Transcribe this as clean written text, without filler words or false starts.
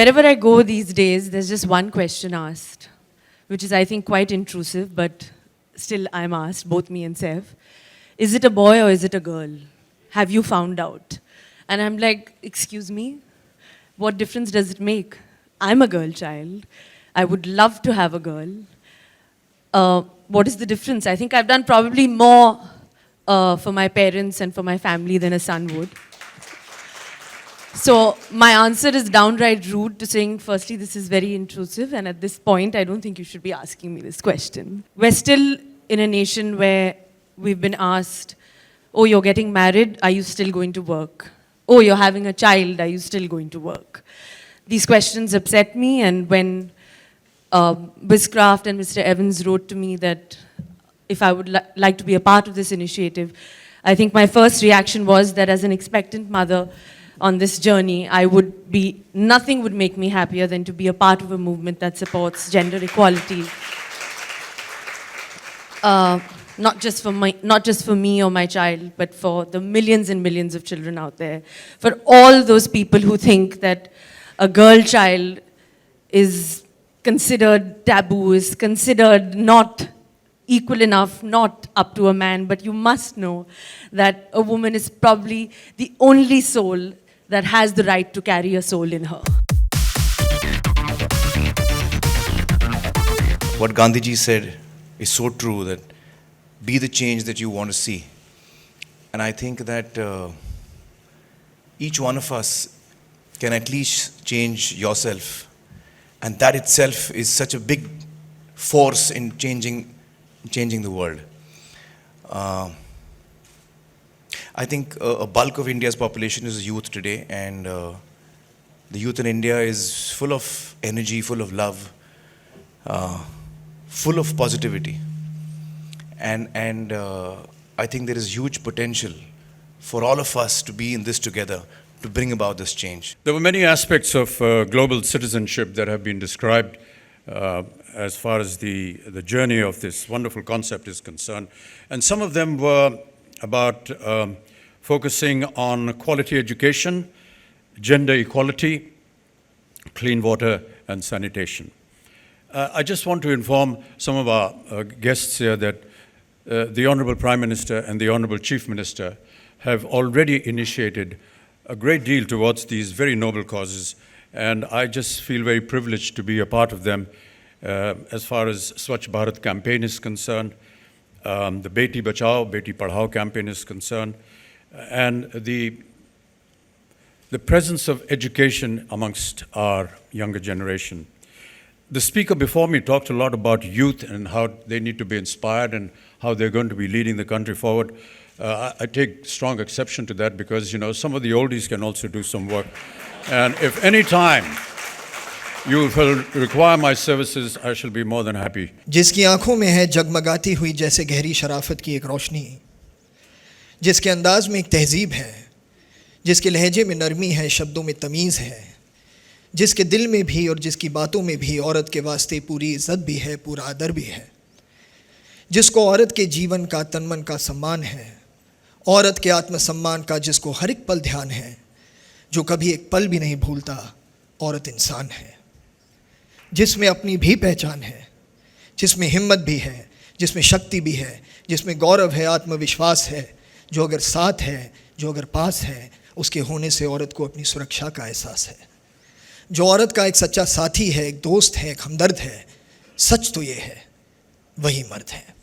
Wherever I go these days, there's just one question asked, which is, I think, quite intrusive, but still I'm asked, both me and Sev. Is it a boy or is it a girl? Have you found out? And I'm like, excuse me? What difference does it make? I'm a girl child. I would love to have a girl. What is the difference? I think I've done probably more for my parents and for my family than a son would. So my answer is downright rude to saying, firstly, this is very intrusive, and at this point, I don't think you should be asking me this question. We're still in a nation where we've been asked, oh, you're getting married, are you still going to work? Oh, you're having a child, are you still going to work? These questions upset me, and when Bizcraft and Mr. Evans wrote to me that if I would like to be a part of this initiative, I think my first reaction was that as an expectant mother on this journey, nothing would make me happier than to be a part of a movement that supports gender equality. Not just for me or my child, but for the millions and millions of children out there. For all those people who think that a girl child is considered taboo, is considered not equal enough, not up to a man, but you must know that a woman is probably the only soul that has the right to carry a soul in her. What Gandhiji said is so true, that be the change that you want to see. And I think that each one of us can at least change yourself. And that itself is such a big force in changing the world. I think a bulk of India's population is youth today, and the youth in India is full of energy, full of love, full of positivity. And I think there is huge potential for all of us to be in this together, to bring about this change. There were many aspects of global citizenship that have been described as far as the journey of this wonderful concept is concerned. And some of them were about focusing on quality education, gender equality, clean water, and sanitation. I just want to inform some of our guests here that the Honorable Prime Minister and the Honorable Chief Minister have already initiated a great deal towards these very noble causes, and I just feel very privileged to be a part of them as far as Swachh Bharat campaign is concerned, the Beti Bachao, Beti Padhao campaign is concerned, and the presence of education amongst our younger generation. The speaker before me talked a lot about youth and how they need to be inspired and how they're going to be leading the country forward. I take strong exception to that because, you know, some of the oldies can also do some work. And if any time you will require my services, I shall be more than happy. जिसकी आंखों में है जगमगाती हुई जैसे गहरी शराफत की एक रोशनी, जिसके अंदाज में एक तहजीब है, जिसके लहजे में नरमी है, शब्दों में तमीज़ है, जिसके दिल में भी और जिसकी बातों में भी औरत के वास्ते पूरी इज़्ज़त भी है, पूरा आदर भी है, जिसको औरत के जीवन का तन मन का सम्मान है, औरत के आत्मसम्मान का जिसको हर एक पल ध्यान है, जो कभी एक पल भी नहीं भूलता, औरत इंसान है, जिसमें अपनी भी पहचान है, जिसमें हिम्मत भी है, जिसमें शक्ति भी है, जिसमें गौरव है, आत्मविश्वास है, जो अगर साथ है, जो अगर पास है, उसके होने से औरत को अपनी सुरक्षा का एहसास है। जो औरत का एक सच्चा साथी है, एक दोस्त है, एक हमदर्द है, सच तो ये है, वही मर्द है।